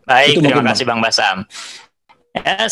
Baik, Itu terima mungkin, kasih Bang Basam. Ya,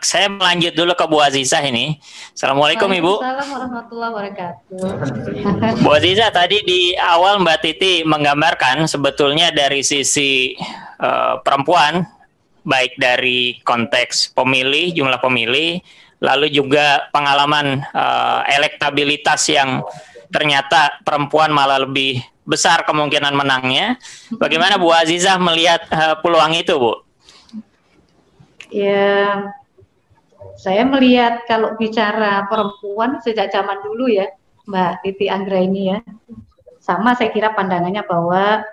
saya melanjut dulu ke Bu Azizah ini. Assalamualaikum Ibu. Waalaikumsalam warahmatullahi wabarakatuh. Bu Azizah, tadi di awal Mbak Titi menggambarkan sebetulnya dari sisi perempuan, baik dari konteks pemilih, jumlah pemilih, lalu juga pengalaman elektabilitas yang ternyata perempuan malah lebih besar kemungkinan menangnya. Bagaimana Bu Azizah melihat peluang itu, Bu? Ya, saya melihat kalau bicara perempuan sejak zaman dulu ya, Mbak Titi Anggraini ya, sama saya kira pandangannya bahwa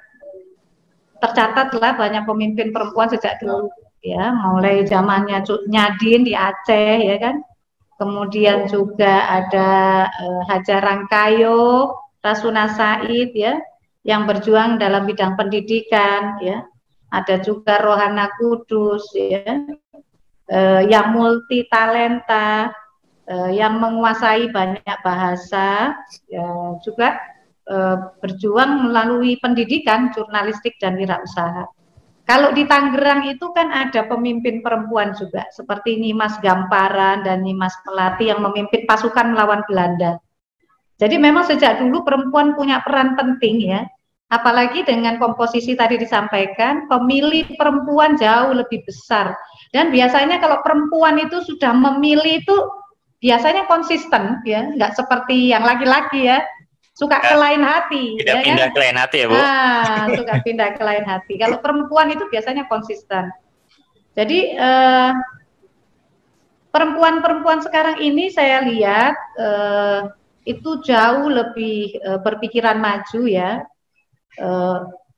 tercatatlah banyak pemimpin perempuan sejak dulu ya, mulai zamannya Nyadin di Aceh ya kan, kemudian juga ada Hajar Rangkayo, Rasuna Said ya, yang berjuang dalam bidang pendidikan ya, ada juga Rohana Kudus ya, yang multi talenta, yang menguasai banyak bahasa, ya, juga berjuang melalui pendidikan, jurnalistik dan wirausaha. Kalau di Tangerang itu kan ada pemimpin perempuan juga, seperti Nimas Gamparan dan Nimas Melati yang memimpin pasukan melawan Belanda. Jadi memang sejak dulu perempuan punya peran penting ya, apalagi dengan komposisi tadi disampaikan, pemilih perempuan jauh lebih besar. Dan biasanya kalau perempuan itu sudah memilih itu biasanya konsisten ya, nggak seperti yang laki-laki ya, suka ke lain hati. Tidak ya pindah kan? ke lain hati ya Bu? Suka pindah ke lain hati. Kalau perempuan itu biasanya konsisten. Jadi perempuan-perempuan sekarang ini saya lihat itu jauh lebih berpikiran maju ya.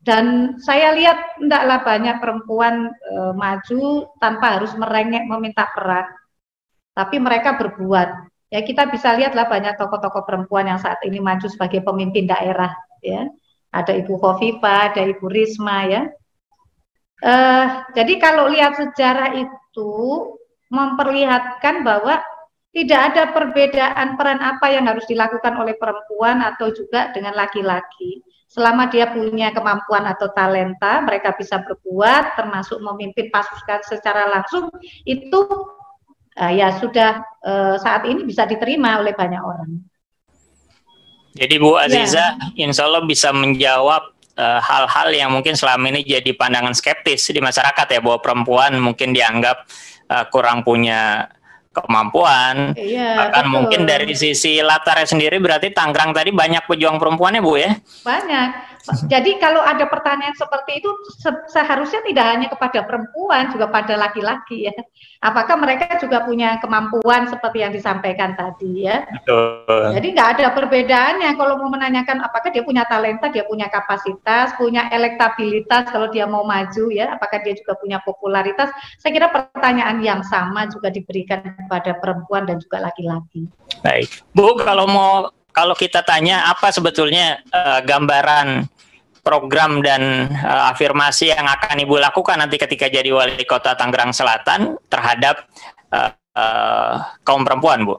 Dan saya lihat hendaklah banyak perempuan maju tanpa harus merengek meminta peran, tapi mereka berbuat. Ya kita bisa lihatlah banyak tokoh-tokoh perempuan yang saat ini maju sebagai pemimpin daerah. Ya, ada Ibu Khofifah, ada Ibu Risma ya. Jadi kalau lihat sejarah itu memperlihatkan bahwa tidak ada perbedaan peran apa yang harus dilakukan oleh perempuan atau juga dengan laki-laki. Selama dia punya kemampuan atau talenta, mereka bisa berbuat, termasuk memimpin pasukan secara langsung, itu ya sudah saat ini bisa diterima oleh banyak orang. Jadi Bu Azizah, insya Allah bisa menjawab hal-hal yang mungkin selama ini jadi pandangan skeptis di masyarakat ya, bahwa perempuan mungkin dianggap kurang punya kemampuan. Bahkan betul. Mungkin dari sisi latarnya sendiri berarti Tangerang tadi banyak pejuang perempuannya Bu ya? Banyak. Jadi kalau ada pertanyaan seperti itu seharusnya tidak hanya kepada perempuan, juga pada laki-laki ya. Apakah mereka juga punya kemampuan seperti yang disampaikan tadi ya? Betul. Jadi nggak ada perbedaannya kalau mau menanyakan apakah dia punya talenta, dia punya kapasitas, punya elektabilitas kalau dia mau maju ya, apakah dia juga punya popularitas. Saya kira pertanyaan yang sama juga diberikan kepada perempuan dan juga laki-laki. Baik. Bu, kalau kita tanya apa sebetulnya gambaran program dan afirmasi yang akan Ibu lakukan nanti ketika jadi wali kota Tangerang Selatan terhadap kaum perempuan, Bu?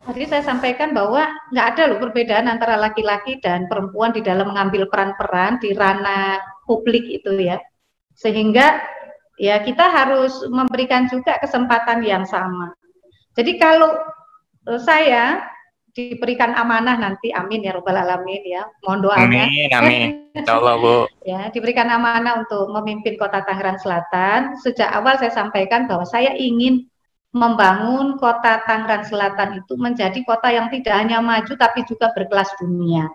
Tadi saya sampaikan bahwa nggak ada loh perbedaan antara laki-laki dan perempuan di dalam mengambil peran-peran di ranah publik itu ya. Sehingga ya kita harus memberikan juga kesempatan yang sama. Jadi kalau saya diberikan amanah nanti, amin ya robbal alamin ya, mohon doanya. Amin, insyaallah Bu. Ya, diberikan amanah untuk memimpin kota Tangerang Selatan. Sejak awal saya sampaikan bahwa saya ingin membangun kota Tangerang Selatan itu menjadi kota yang tidak hanya maju tapi juga berkelas dunia.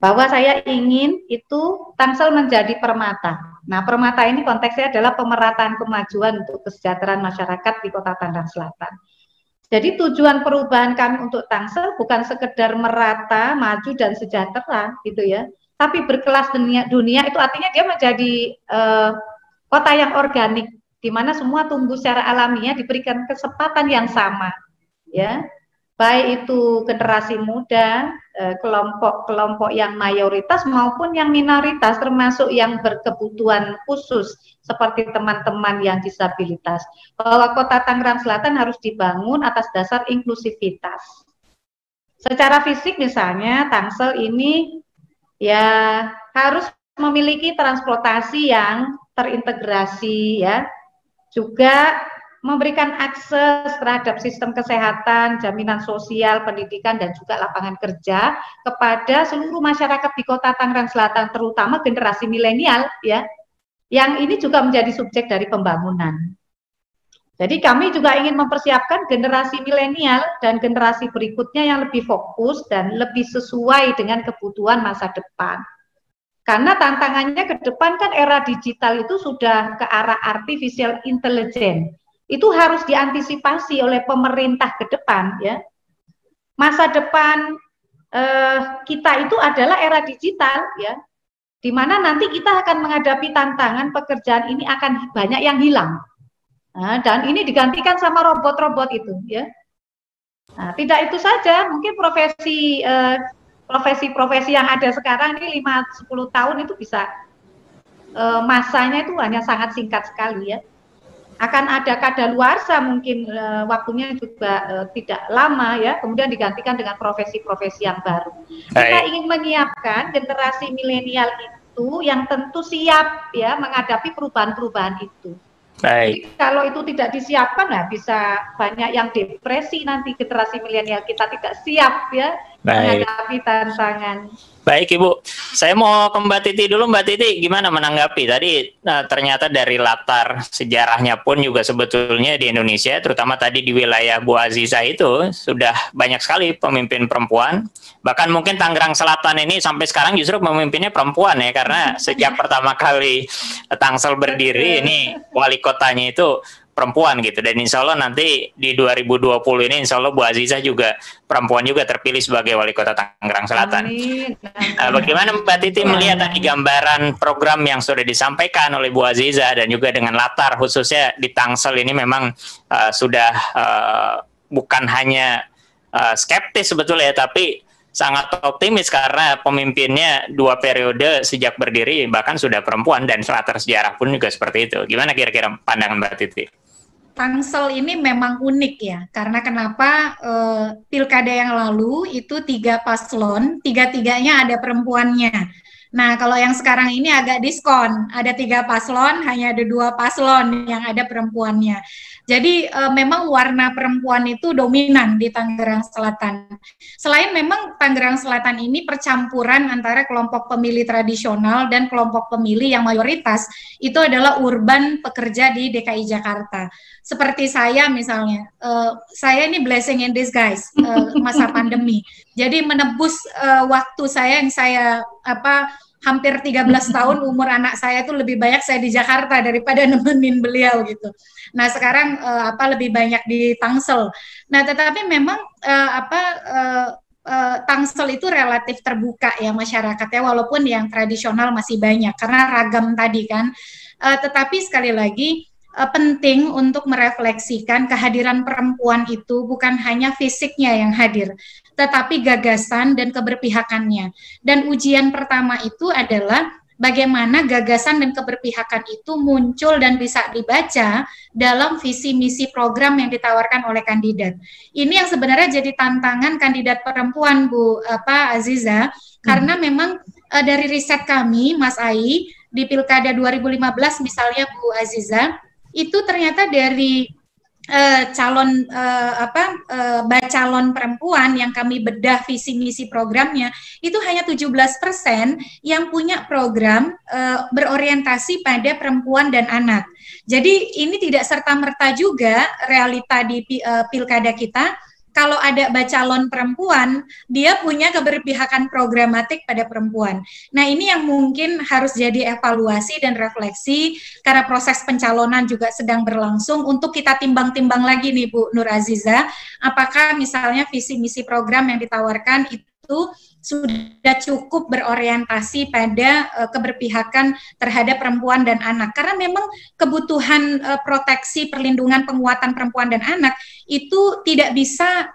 Bahwa saya ingin itu Tangsel menjadi permata. Nah, permata ini konteksnya adalah pemerataan kemajuan untuk kesejahteraan masyarakat di kota Tangerang Selatan. Jadi tujuan perubahan kami untuk Tangsel bukan sekedar merata, maju dan sejahtera gitu ya, tapi berkelas dunia itu artinya dia menjadi kota yang organik, di mana semua tumbuh secara alamiah diberikan kesempatan yang sama, ya, baik itu generasi muda, kelompok-kelompok yang mayoritas maupun yang minoritas, termasuk yang berkebutuhan khusus seperti teman-teman yang disabilitas. Bahwa kota Tangerang Selatan harus dibangun atas dasar inklusivitas. Secara fisik misalnya Tangsel ini ya harus memiliki transportasi yang terintegrasi ya, juga memberikan akses terhadap sistem kesehatan, jaminan sosial, pendidikan, dan juga lapangan kerja kepada seluruh masyarakat di Kota Tangerang Selatan, terutama generasi milenial ya, yang ini juga menjadi subjek dari pembangunan. Jadi kami juga ingin mempersiapkan generasi milenial dan generasi berikutnya yang lebih fokus dan lebih sesuai dengan kebutuhan masa depan. Karena tantangannya ke depan kan era digital itu sudah ke arah artificial intelligence. Itu harus diantisipasi oleh pemerintah ke depan ya. Masa depan kita itu adalah era digital ya, di mana nanti kita akan menghadapi tantangan pekerjaan ini akan banyak yang hilang. Nah, dan ini digantikan sama robot-robot itu ya. Nah, tidak itu saja, mungkin profesi yang ada sekarang ini 5-10 tahun itu bisa masanya itu hanya sangat singkat sekali ya. Akan ada kadaluarsa mungkin waktunya juga tidak lama ya, kemudian digantikan dengan profesi-profesi yang baru. Kita ingin menyiapkan generasi milenial itu yang tentu siap ya menghadapi perubahan-perubahan itu. Jadi kalau itu tidak disiapkan, nah bisa banyak yang depresi nanti generasi milenial kita tidak siap ya menghadapi tantangan. Baik Ibu, saya mau ke Mbak Titi dulu. Mbak Titi gimana menanggapi tadi? Ternyata dari latar sejarahnya pun juga sebetulnya di Indonesia, terutama tadi di wilayah Bu Aziza itu sudah banyak sekali pemimpin perempuan. Bahkan mungkin Tangerang Selatan ini sampai sekarang justru pemimpinnya perempuan ya, karena sejak pertama kali Tangsel berdiri ini wali kotanya itu perempuan gitu, dan insya Allah nanti di 2020 ini insya Allah Bu Aziza juga perempuan juga terpilih sebagai wali kota Tangerang Selatan. Bagaimana Mbak Titi melihat tadi gambaran program yang sudah disampaikan oleh Bu Aziza dan juga dengan latar khususnya di Tangsel ini memang sudah bukan hanya skeptis sebetulnya, tapi sangat optimis karena pemimpinnya 2 periode sejak berdiri bahkan sudah perempuan, dan latar sejarah pun juga seperti itu. Gimana kira-kira pandangan Mbak Titi? Tangsel ini memang unik ya, karena kenapa pilkada yang lalu itu 3 paslon, 3-3-nya ada perempuannya. Nah, kalau yang sekarang ini agak diskon, ada 3 paslon, hanya ada 2 paslon yang ada perempuannya. Jadi memang warna perempuan itu dominan di Tangerang Selatan. Selain memang Tangerang Selatan ini percampuran antara kelompok pemilih tradisional dan kelompok pemilih yang mayoritas itu adalah urban pekerja di DKI Jakarta. Seperti saya misalnya, saya ini blessing in disguise masa pandemi. Jadi menebus waktu saya yang saya hampir 13 tahun umur anak saya itu lebih banyak saya di Jakarta daripada nemenin beliau gitu. Nah sekarang lebih banyak di Tangsel. Nah tetapi memang Tangsel itu relatif terbuka ya masyarakatnya, walaupun yang tradisional masih banyak karena ragam tadi kan. Tetapi sekali lagi penting untuk merefleksikan kehadiran perempuan itu bukan hanya fisiknya yang hadir, tetapi gagasan dan keberpihakannya. Dan ujian pertama itu adalah bagaimana gagasan dan keberpihakan itu muncul dan bisa dibaca dalam visi misi program yang ditawarkan oleh kandidat. Ini yang sebenarnya jadi tantangan kandidat perempuan Bu Aziza, karena memang dari riset kami Mas Ai di Pilkada 2015 misalnya Bu Aziza, itu ternyata dari calon perempuan yang kami bedah visi misi programnya itu hanya 17% yang punya program berorientasi pada perempuan dan anak. Jadi ini tidak serta-merta juga realita di pilkada kita. Kalau ada bacalon perempuan, dia punya keberpihakan programatik pada perempuan. Nah ini yang mungkin harus jadi evaluasi dan refleksi, karena proses pencalonan juga sedang berlangsung, untuk kita timbang-timbang lagi nih Bu Nur Aziza, apakah misalnya visi misi program yang ditawarkan itu sudah cukup berorientasi pada keberpihakan terhadap perempuan dan anak, karena memang kebutuhan proteksi, perlindungan, penguatan perempuan dan anak itu tidak bisa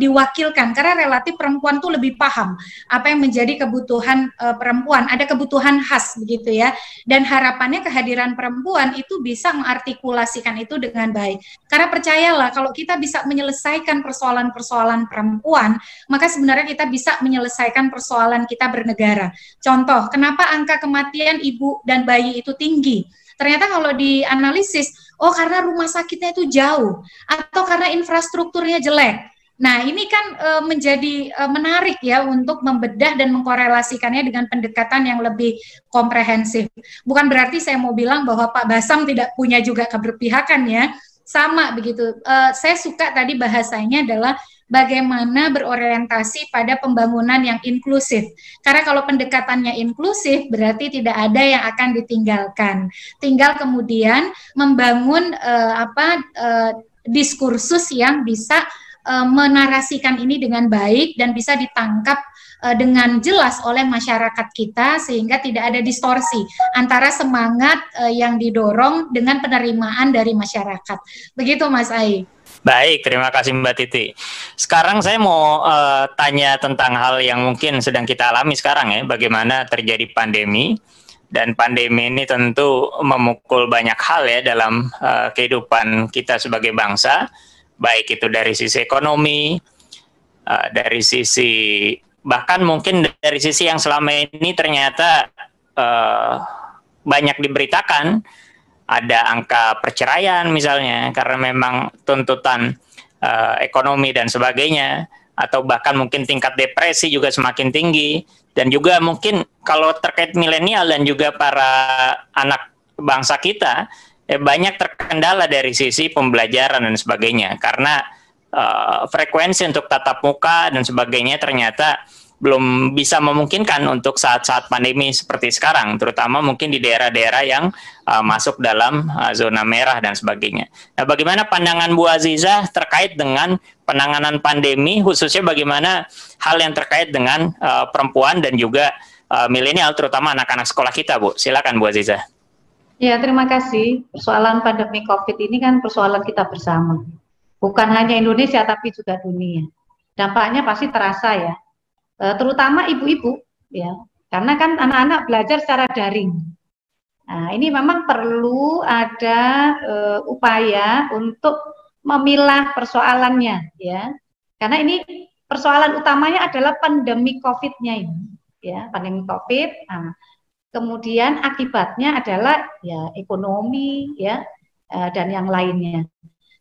diwakilkan, karena relatif perempuan tuh lebih paham apa yang menjadi kebutuhan perempuan, ada kebutuhan khas begitu ya, dan harapannya kehadiran perempuan itu bisa mengartikulasikan itu dengan baik, karena percayalah kalau kita bisa menyelesaikan persoalan-persoalan perempuan, maka sebenarnya sebenarnya kita bisa menyelesaikan persoalan kita bernegara. Contoh, kenapa angka kematian ibu dan bayi itu tinggi? Ternyata kalau dianalisis, oh karena rumah sakitnya itu jauh, atau karena infrastrukturnya jelek. Nah, ini kan menjadi menarik ya untuk membedah dan mengkorelasikannya dengan pendekatan yang lebih komprehensif. Bukan berarti saya mau bilang bahwa Pak Basam tidak punya juga keberpihakan ya, sama begitu. Saya suka tadi bahasanya adalah bagaimana berorientasi pada pembangunan yang inklusif. Karena kalau pendekatannya inklusif berarti tidak ada yang akan ditinggalkan. Tinggal kemudian membangun diskursus yang bisa menarasikan ini dengan baik dan bisa ditangkap dengan jelas oleh masyarakat kita sehingga tidak ada distorsi antara semangat yang didorong dengan penerimaan dari masyarakat. Begitu Mas Ai. Baik, terima kasih Mbak Titi. Sekarang saya mau tanya tentang hal yang mungkin sedang kita alami sekarang ya, bagaimana terjadi pandemi. Dan pandemi ini tentu memukul banyak hal ya dalam kehidupan kita sebagai bangsa. Baik itu dari sisi ekonomi, dari sisi bahkan mungkin dari sisi yang selama ini ternyata banyak diberitakan, ada angka perceraian misalnya karena memang tuntutan ekonomi dan sebagainya, atau bahkan mungkin tingkat depresi juga semakin tinggi, dan juga mungkin kalau terkait milenial dan juga para anak bangsa kita, banyak terkendala dari sisi pembelajaran dan sebagainya karena frekuensi untuk tatap muka dan sebagainya ternyata belum bisa memungkinkan untuk saat-saat pandemi seperti sekarang, terutama mungkin di daerah-daerah yang masuk dalam zona merah dan sebagainya. Nah, bagaimana pandangan Bu Azizah terkait dengan penanganan pandemi, khususnya bagaimana hal yang terkait dengan perempuan dan juga milenial, terutama anak-anak sekolah kita, Bu? Silakan Bu Azizah. Ya, terima kasih. Persoalan pandemi COVID ini kan persoalan kita bersama. Bukan hanya Indonesia, tapi juga dunia. Dampaknya pasti terasa ya, terutama ibu-ibu ya, karena kan anak-anak belajar secara daring. Nah, ini memang perlu ada upaya untuk memilah persoalannya ya, karena ini persoalan utamanya adalah pandemi COVID-nya ini ya, pandemi COVID. Nah, kemudian akibatnya adalah ya ekonomi ya dan yang lainnya.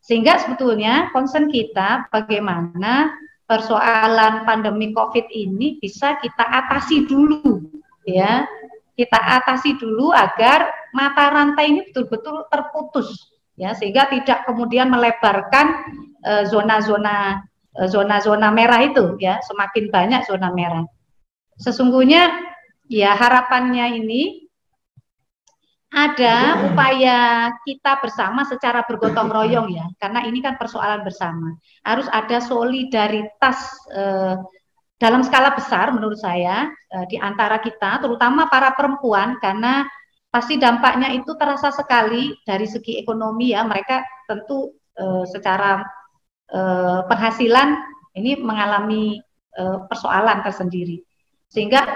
Sehingga sebetulnya concern kita bagaimana persoalan pandemi COVID ini bisa kita atasi dulu ya. Kita atasi dulu agar mata rantai ini betul-betul terputus ya, sehingga tidak kemudian melebarkan zona-zona merah itu ya, semakin banyak zona merah. Sesungguhnya ya harapannya ini ada upaya kita bersama secara bergotong royong ya, karena ini kan persoalan bersama. Harus ada solidaritas dalam skala besar menurut saya di antara kita, terutama para perempuan, karena pasti dampaknya itu terasa sekali dari segi ekonomi ya. Mereka tentu secara penghasilan ini mengalami persoalan tersendiri. Sehingga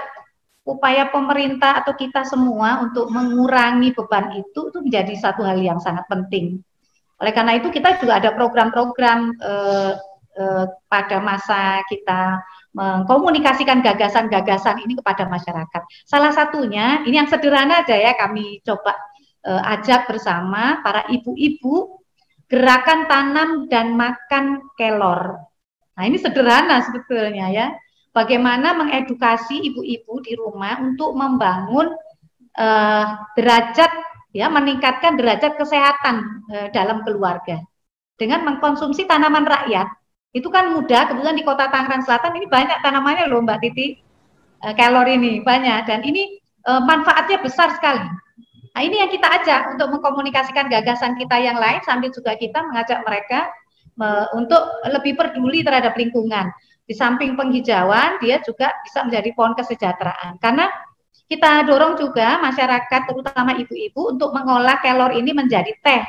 upaya pemerintah atau kita semua untuk mengurangi beban itu menjadi satu hal yang sangat penting. Oleh karena itu kita juga ada program-program pada masa kita mengkomunikasikan gagasan-gagasan ini kepada masyarakat. Salah satunya, ini yang sederhana aja ya, kami coba ajak bersama para ibu-ibu gerakan tanam dan makan kelor. Nah ini sederhana sebetulnya ya. Bagaimana mengedukasi ibu-ibu di rumah untuk membangun derajat ya, meningkatkan derajat kesehatan dalam keluarga dengan mengkonsumsi tanaman rakyat. Itu kan mudah, kebetulan di Kota Tangerang Selatan ini banyak tanamannya loh Mbak Titi, kelor ini banyak, dan ini manfaatnya besar sekali. Nah ini yang kita ajak untuk mengkomunikasikan gagasan kita yang lain, sambil juga kita mengajak mereka untuk lebih peduli terhadap lingkungan. Di samping penghijauan, dia juga bisa menjadi pohon kesejahteraan. Karena kita dorong juga masyarakat, terutama ibu-ibu, untuk mengolah kelor ini menjadi teh,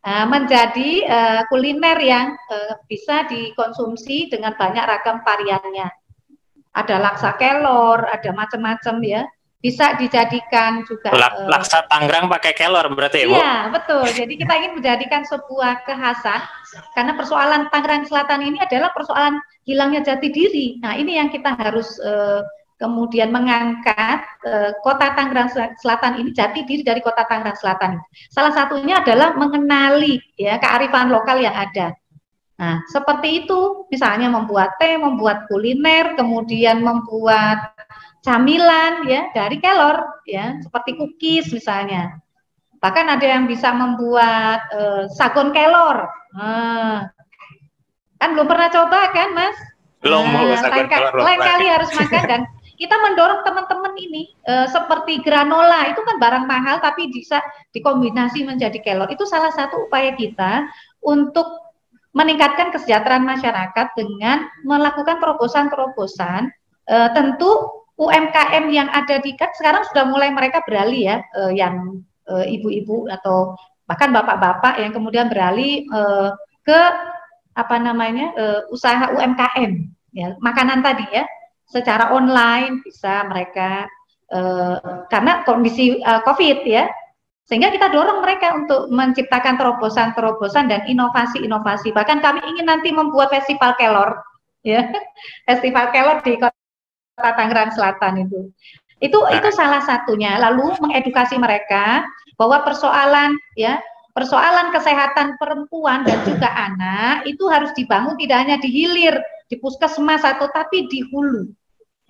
menjadi kuliner yang bisa dikonsumsi dengan banyak ragam variannya. Ada laksa kelor, ada macam-macam ya. bisa dijadikan juga laksa Tangerang pakai kelor berarti ya, Bu? Iya, betul. Jadi kita ingin menjadikan sebuah kekhasan karena persoalan Tangerang Selatan ini adalah persoalan hilangnya jati diri. Nah, ini yang kita harus kemudian mengangkat kota Tangerang Selatan ini, jati diri dari kota Tangerang Selatan. Salah satunya adalah mengenali ya kearifan lokal yang ada. Nah, seperti itu, misalnya membuat teh, membuat kuliner, kemudian membuat camilan ya dari kelor ya, seperti cookies misalnya. Bahkan ada yang bisa membuat sagon kelor. Kan belum pernah coba kan, Mas? Belum, sagon kelor. Lain kali harus makan. Dan kita mendorong teman-teman ini seperti granola, itu kan barang mahal tapi bisa dikombinasi menjadi kelor. Itu salah satu upaya kita untuk meningkatkan kesejahteraan masyarakat dengan melakukan terobosan-terobosan. Tentu UMKM yang ada di kan sekarang sudah mulai mereka beralih ya, yang ibu-ibu atau bahkan bapak-bapak yang kemudian beralih ke apa namanya usaha UMKM ya, makanan tadi ya, secara online bisa mereka karena kondisi COVID ya. Sehingga kita dorong mereka untuk menciptakan terobosan-terobosan dan inovasi-inovasi. Bahkan kami ingin nanti membuat festival kelor, ya, festival kelor di kota Tangerang Selatan itu. Itu salah satunya. Lalu mengedukasi mereka bahwa persoalan kesehatan perempuan dan juga anak itu harus dibangun tidak hanya di hilir, di puskesmas atau tapi di hulu.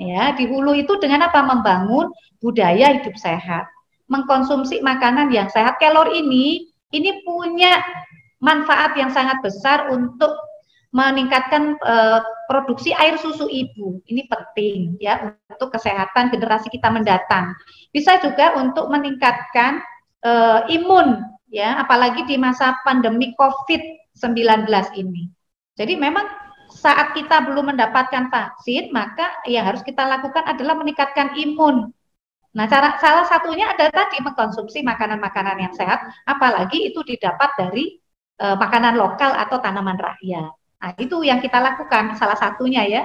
Ya, di hulu itu dengan apa? Membangun budaya hidup sehat, mengkonsumsi makanan yang sehat. Kelor ini punya manfaat yang sangat besar untuk meningkatkan produksi air susu ibu. Ini penting ya untuk kesehatan generasi kita mendatang. Bisa juga untuk meningkatkan imun ya, apalagi di masa pandemi COVID-19 ini. Jadi memang saat kita belum mendapatkan vaksin, maka yang harus kita lakukan adalah meningkatkan imun. Nah, salah satunya adalah tadi mengkonsumsi makanan-makanan yang sehat, apalagi itu didapat dari makanan lokal atau tanaman rakyat. Nah, itu yang kita lakukan salah satunya ya.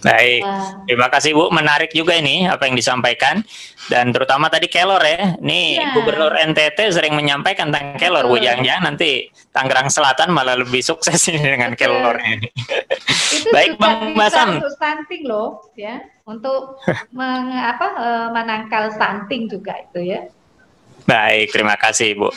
Baik, terima kasih Bu. Menarik juga ini apa yang disampaikan, dan terutama tadi kelor ya. Ini Gubernur NTT sering menyampaikan tentang kelor, Bu. Jangan-jangan nanti Tangerang Selatan malah lebih sukses ini dengan kelornya ini. Baik, Bang Basam. Untuk stunting loh, ya, untuk menangkal stunting juga itu ya. Baik, terima kasih Bu.